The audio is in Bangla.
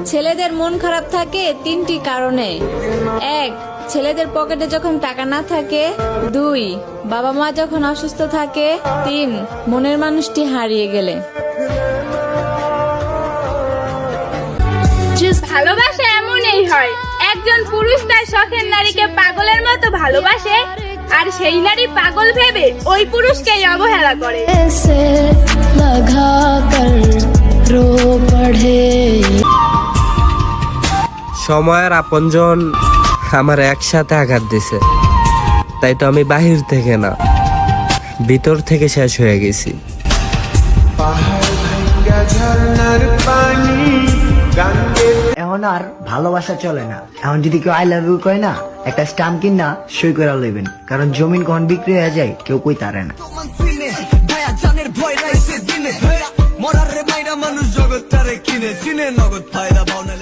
ছেলেদের মন খারাপ থাকে তিনটি কারণে। 1, ছেলেদের পকেটে যখন টাকা না থাকে। 2, বাবা মা যখন অসুস্থ থাকে। 3, মনের মানুষটি হারিয়ে গেলে। ভালোবাসা এমনই হয়, একজন পুরুষ তার শখের নারীকে পাগলের মতো ভালোবাসে, আর সেই নারী পাগল ভেবে ওই পুরুষকেই অবহেলা করে। সময়ের আপনজন আমার একসাথে আঘাত দিছে, তাই তো আমি বাহির থেকে না, ভিতর থেকে শেষ হয়ে গেছি। এখন আর ভালোবাসা চলে না। এখন যদি কেউ আই লাভ ইউ কয় না, একটা স্টাম্প কিনা সই করে লইবেন, কারণ জমিন কখন বিক্রি হয়ে যায় কেউ কই তারে না। মরার রে মাইরা মানুষ জগৎ তারে কিনে চিনে নগদ ফায়দা পাওনা।